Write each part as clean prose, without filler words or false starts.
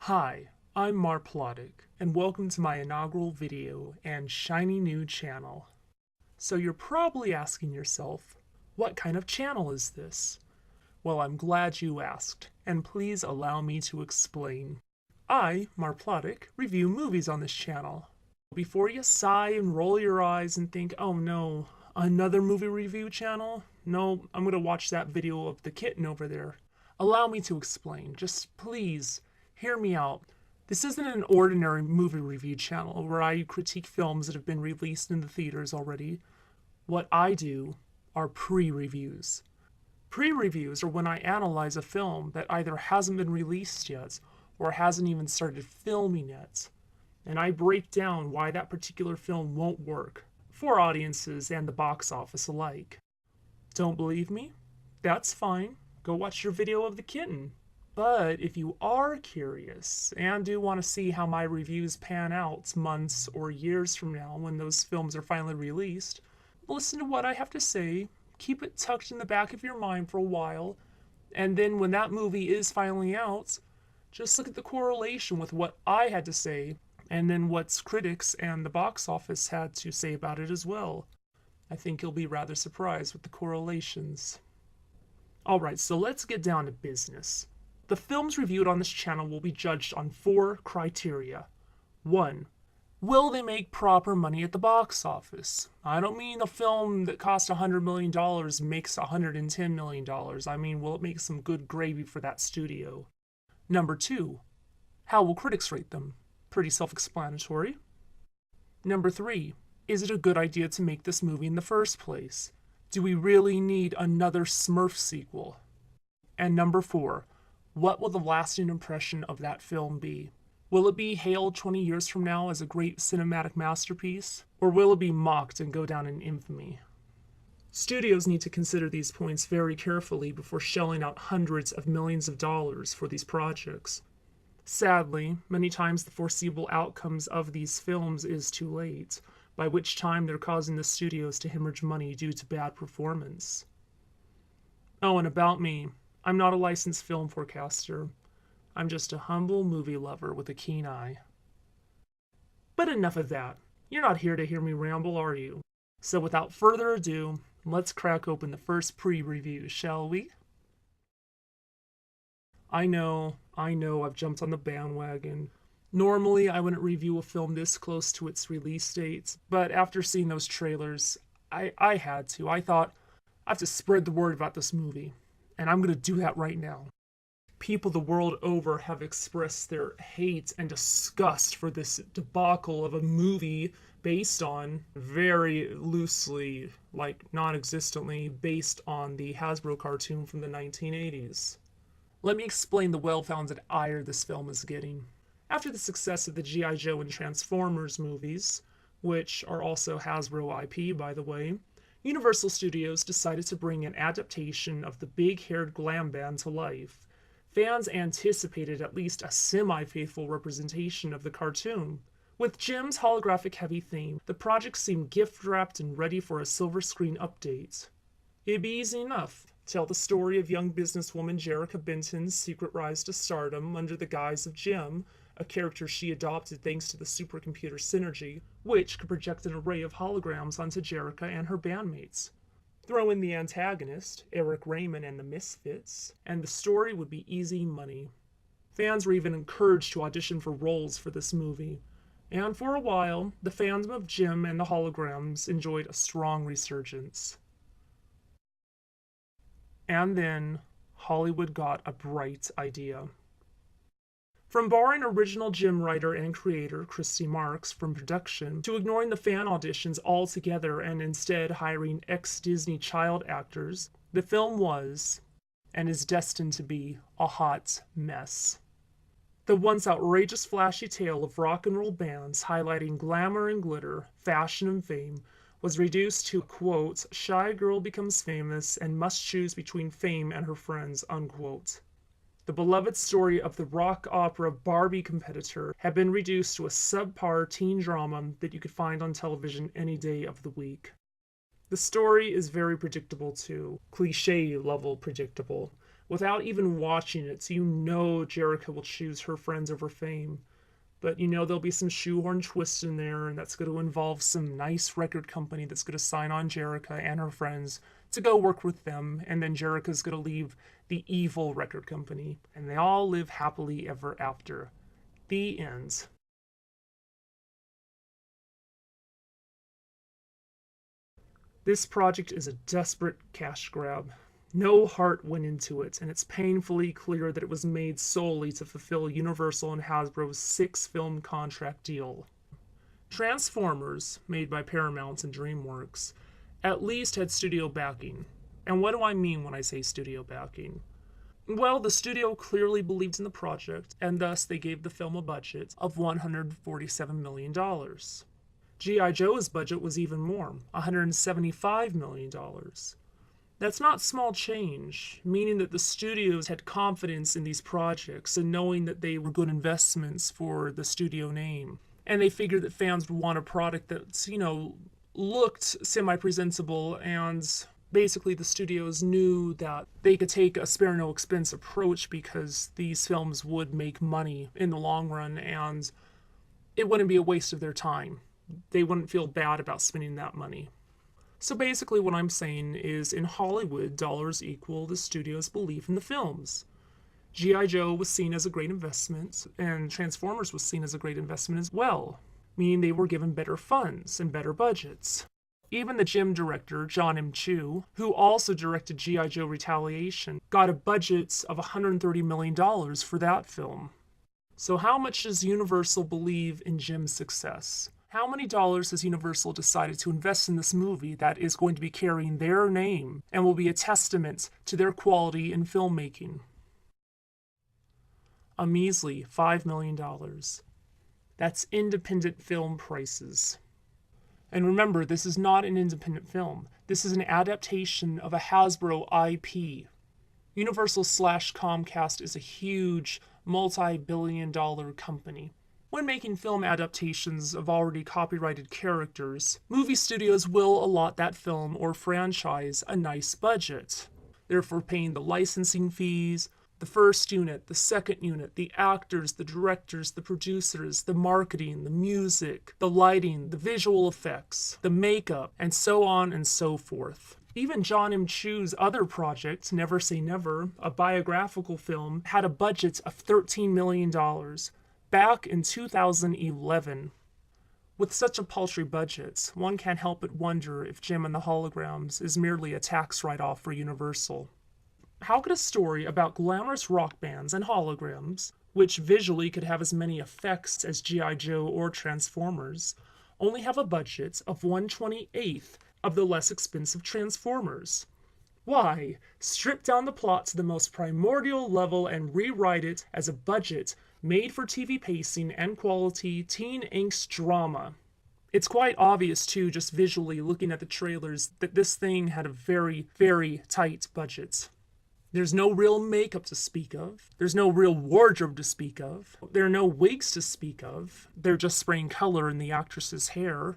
Hi, I'm Marplotic, and welcome to my inaugural video and shiny new channel. So you're probably asking yourself, what kind of channel is this? Well, I'm glad you asked, and please allow me to explain. I, Marplotic, review movies on this channel. Before you sigh and roll your eyes and think, oh no, another movie review channel? No, I'm gonna watch that video of the kitten over there. Allow me to explain. Just please, hear me out. This isn't an ordinary movie review channel where I critique films that have been released in the theaters already. What I do are pre-reviews. Pre-reviews are when I analyze a film that either hasn't been released yet or hasn't even started filming yet, and I break down why that particular film won't work for audiences and the box office alike. Don't believe me? That's fine. Go watch your video of the kitten. But if you are curious and do want to see how my reviews pan out months or years from now when those films are finally released, listen to what I have to say, keep it tucked in the back of your mind for a while, and then when that movie is finally out, just look at the correlation with what I had to say and then what critics and the box office had to say about it as well. I think you'll be rather surprised with the correlations. Alright, so let's get down to business. The films reviewed on this channel will be judged on 4 criteria. 1. Will they make proper money at the box office? I don't mean a film that cost $100 million makes $110 million. I mean, will it make some good gravy for that studio? Number 2. How will critics rate them? Pretty self-explanatory. Number 3. Is it a good idea to make this movie in the first place? Do we really need another Smurf sequel? And number 4. What will the lasting impression of that film be? Will it be hailed 20 years from now as a great cinematic masterpiece? Or will it be mocked and go down in infamy? Studios need to consider these points very carefully before shelling out hundreds of millions of dollars for these projects. Sadly, many times the foreseeable outcomes of these films is too late, by which time they're causing the studios to hemorrhage money due to bad performance. Oh, and about me, I'm not a licensed film forecaster. I'm just a humble movie lover with a keen eye. But enough of that. You're not here to hear me ramble, are you? So without further ado, let's crack open the first pre-review, shall we? I know, I've jumped on the bandwagon. Normally, I wouldn't review a film this close to its release date, but after seeing those trailers, I had to. I thought, I have to spread the word about this movie, and I'm gonna do that right now. People the world over have expressed their hate and disgust for this debacle of a movie based on, very loosely, like non-existently, based on the Hasbro cartoon from the 1980s. Let me explain the well-founded ire this film is getting. After the success of the G.I. Joe and Transformers movies, which are also Hasbro IP by the way, Universal Studios decided to bring an adaptation of the big-haired glam band to life. Fans anticipated at least a semi-faithful representation of the cartoon. With Jim's holographic-heavy theme, the project seemed gift-wrapped and ready for a silver screen update. It'd be easy enough. Tell the story of young businesswoman JERRICA Benton's secret rise to stardom under the guise of Jim, a character she adopted thanks to the supercomputer Synergy, which could project an array of holograms onto JERRICA and her bandmates. Throw in the antagonist, Eric Raymond and the Misfits, and the story would be easy money. Fans were even encouraged to audition for roles for this movie, and for a while, the fandom of Jim and the Holograms enjoyed a strong resurgence. And then, Hollywood got a bright idea. From barring original Jim writer and creator Christy Marks from production, to ignoring the fan auditions altogether and instead hiring ex-Disney child actors, the film was, and is destined to be, a hot mess. The once outrageous flashy tale of rock and roll bands highlighting glamour and glitter, fashion and fame, was reduced to, quote, shy girl becomes famous and must choose between fame and her friends, unquote. The beloved story of the rock opera Barbie competitor had been reduced to a subpar teen drama that you could find on television any day of the week. The story is very predictable too, cliche level predictable. Without even watching it, so you know JERRICA will choose her friends over fame. But you know there'll be some shoehorn twist in there, and that's going to involve some nice record company that's going to sign on JERRICA and her friends to go work with them, and then JERRICA's going to leave the evil record company, and they all live happily ever after. The end. This project is a desperate cash grab. No heart went into it, and it's painfully clear that it was made solely to fulfill Universal and Hasbro's 6-film contract deal. Transformers, made by Paramount and DreamWorks, at least had studio backing. And what do I mean when I say studio backing? Well, the studio clearly believed in the project, and thus they gave the film a budget of $147 million. G.I. Joe's budget was even more, $175 million. That's not small change, meaning that the studios had confidence in these projects and knowing that they were good investments for the studio name. And they figured that fans would want a product that's, looked semi-presentable, and basically the studios knew that they could take a spare no expense approach because these films would make money in the long run and it wouldn't be a waste of their time. They wouldn't feel bad about spending that money. So basically what I'm saying is in Hollywood, dollars equal the studio's belief in the films. G.I. Joe was seen as a great investment, and Transformers was seen as a great investment as well, meaning they were given better funds and better budgets. Even the Jim director, John M. Chu, who also directed G.I. Joe Retaliation, got a budget of $130 million for that film. So how much does Universal believe in Jim's success? How many dollars has Universal decided to invest in this movie that is going to be carrying their name and will be a testament to their quality in filmmaking? A measly $5 million. That's independent film prices. And remember, this is not an independent film. This is an adaptation of a Hasbro IP. Universal/Comcast is a huge, multi-billion-dollar company. When making film adaptations of already copyrighted characters, movie studios will allot that film or franchise a nice budget, therefore paying the licensing fees, the first unit, the second unit, the actors, the directors, the producers, the marketing, the music, the lighting, the visual effects, the makeup, and so on and so forth. Even John M. Chu's other project, Never Say Never, a biographical film, had a budget of $13 million. Back in 2011. With such a paltry budget, one can't help but wonder if Jim and the Holograms is merely a tax write-off for Universal. How could a story about glamorous rock bands and holograms, which visually could have as many effects as G.I. Joe or Transformers, only have a budget of 1/28th of the less expensive Transformers? Why, strip down the plot to the most primordial level and rewrite it as a budget made-for-TV pacing and quality teen angst drama. It's quite obvious, too, just visually looking at the trailers, that this thing had a very, very tight budget. There's no real makeup to speak of. There's no real wardrobe to speak of. There are no wigs to speak of. They're just spraying color in the actress's hair.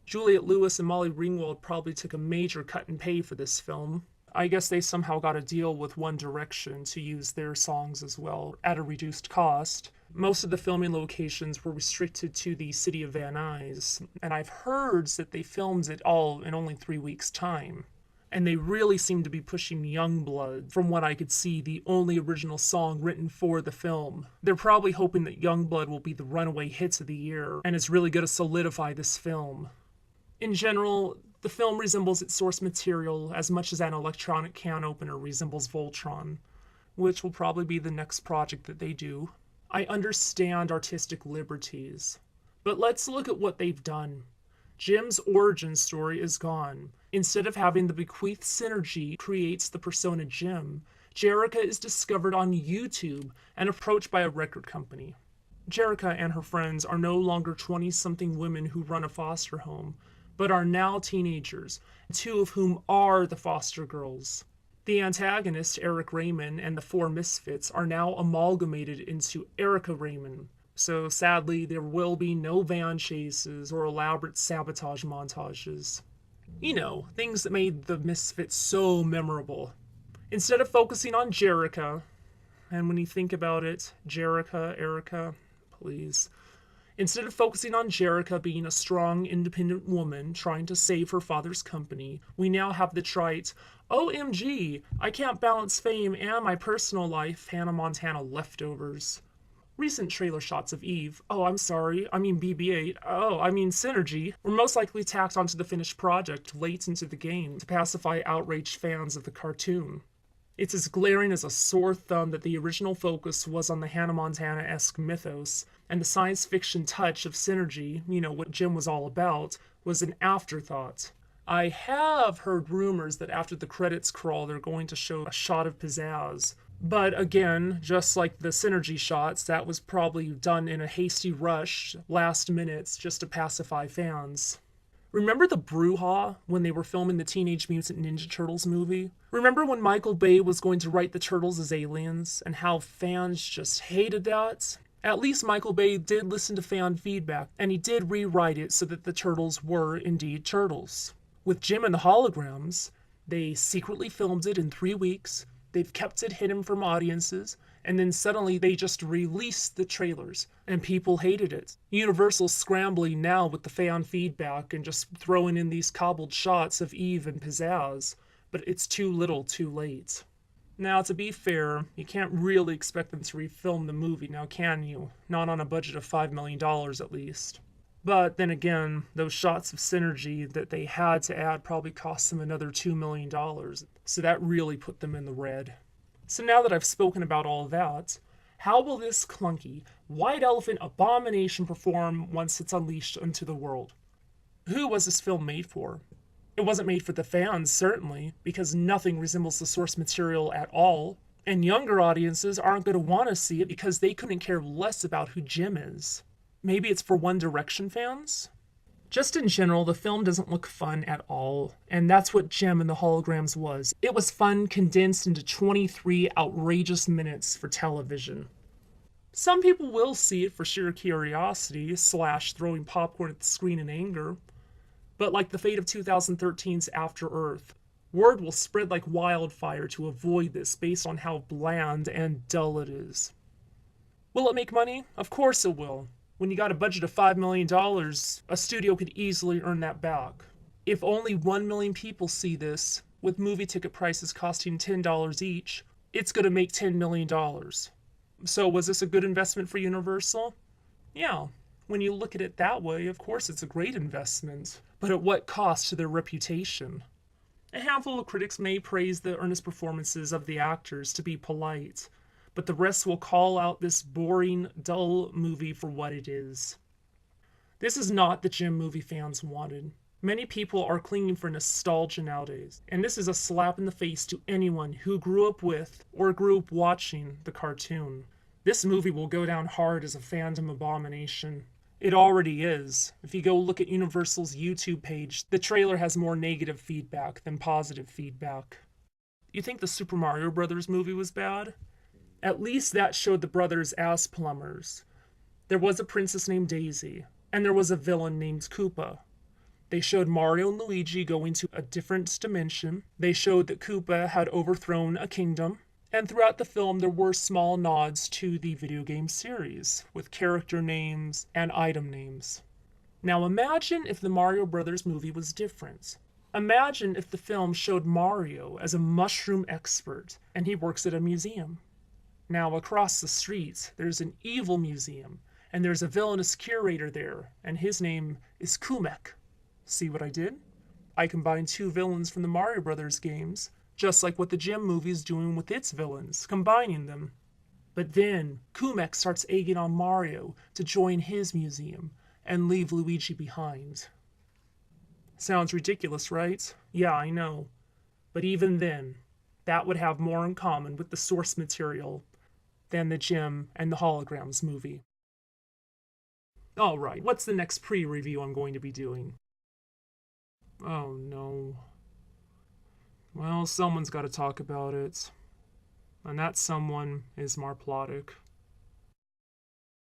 Juliette Lewis and Molly Ringwald probably took a major cut in pay for this film. I guess they somehow got a deal with One Direction to use their songs as well at a reduced cost. Most of the filming locations were restricted to the city of Van Nuys, and I've heard that they filmed it all in only 3 weeks' time. And they really seem to be pushing Youngblood, from what I could see, the only original song written for the film. They're probably hoping that Youngblood will be the runaway hit of the year, and is really going to solidify this film. In general, the film resembles its source material as much as an electronic can opener resembles Voltron, which will probably be the next project that they do. I understand artistic liberties, but let's look at what they've done. Jim's origin story is gone. Instead of having the bequeathed synergy creates the persona Jim, JERRICA is discovered on YouTube and approached by a record company. JERRICA and her friends are no longer 20-something women who run a foster home, but are now teenagers, 2 of whom are the foster girls. The antagonist, Eric Raymond, and the 4 misfits are now amalgamated into Erica Raymond. So sadly, there will be no van chases or elaborate sabotage montages. You know, things that made the Misfits so memorable. Instead of focusing on JERRICA, and when you think about it, JERRICA, Erica, please. Instead of focusing on JERRICA being a strong, independent woman trying to save her father's company, we now have the trite, OMG, I can't balance fame and my personal life, Hannah Montana leftovers. Recent trailer shots of Eve, oh, I'm sorry, I mean BB-8, oh, I mean Synergy, were most likely tacked onto the finished project late into the game to pacify outraged fans of the cartoon. It's as glaring as a sore thumb that the original focus was on the Hannah Montana-esque mythos, and the science fiction touch of Synergy, you know, what Jim was all about, was an afterthought. I have heard rumors that after the credits crawl, they're going to show a shot of pizzazz. But again, just like the Synergy shots, that was probably done in a hasty rush, last minutes, just to pacify fans. Remember the brouhaha when they were filming the Teenage Mutant Ninja Turtles movie? Remember when Michael Bay was going to write the Turtles as aliens, and how fans just hated that? At least Michael Bay did listen to fan feedback, and he did rewrite it so that the Turtles were indeed turtles. With Jim and the Holograms, they secretly filmed it in 3 weeks, they've kept it hidden from audiences, and then suddenly they just released the trailers, and people hated it. Universal's scrambling now with the fan feedback and just throwing in these cobbled shots of Eve and pizzazz, but it's too little too late. Now, to be fair, you can't really expect them to refilm the movie now, can you? Not on a budget of $5 million at least. But then again, those shots of Synergy that they had to add probably cost them another $2 million, so that really put them in the red. So now that I've spoken about all that, how will this clunky, white elephant abomination perform once it's unleashed into the world? Who was this film made for? It wasn't made for the fans, certainly, because nothing resembles the source material at all, and younger audiences aren't going to want to see it because they couldn't care less about who Jim is. Maybe it's for One Direction fans? Just in general, the film doesn't look fun at all, and that's what Jim and the Holograms was. It was fun condensed into 23 outrageous minutes for television. Some people will see it for sheer curiosity, / throwing popcorn at the screen in anger. But like the fate of 2013's After Earth, word will spread like wildfire to avoid this based on how bland and dull it is. Will it make money? Of course it will. When you got a budget of $5 million, a studio could easily earn that back. If only 1 million people see this, with movie ticket prices costing $10 each, it's going to make $10 million. So was this a good investment for Universal? Yeah, when you look at it that way, of course it's a great investment. But at what cost to their reputation? A handful of critics may praise the earnest performances of the actors to be polite, but the rest will call out this boring, dull movie for what it is. This is not the Jim movie fans wanted. Many people are clinging for nostalgia nowadays, and this is a slap in the face to anyone who grew up with or grew up watching the cartoon. This movie will go down hard as a fandom abomination. It already is. If you go look at Universal's YouTube page, the trailer has more negative feedback than positive feedback. You think the Super Mario Bros. Movie was bad? At least that showed the brothers as plumbers. There was a princess named Daisy, and there was a villain named Koopa. They showed Mario and Luigi going to a different dimension. They showed that Koopa had overthrown a kingdom. And throughout the film, there were small nods to the video game series, with character names and item names. Now imagine if the Mario Brothers movie was different. Imagine if the film showed Mario as a mushroom expert, and he works at a museum. Now, across the street, there's an evil museum, and there's a villainous curator there, and his name is Kumek. See what I did? I combined two villains from the Mario Brothers games, just like what the Jim movie's doing with its villains, combining them. But then, Kumek starts egging on Mario to join his museum and leave Luigi behind. Sounds ridiculous, right? Yeah, I know. But even then, that would have more in common with the source material than the Jim and the Holograms movie. Alright, what's the next pre-review I'm going to be doing? Oh no. Well, someone's got to talk about it. And that someone is Marplotic.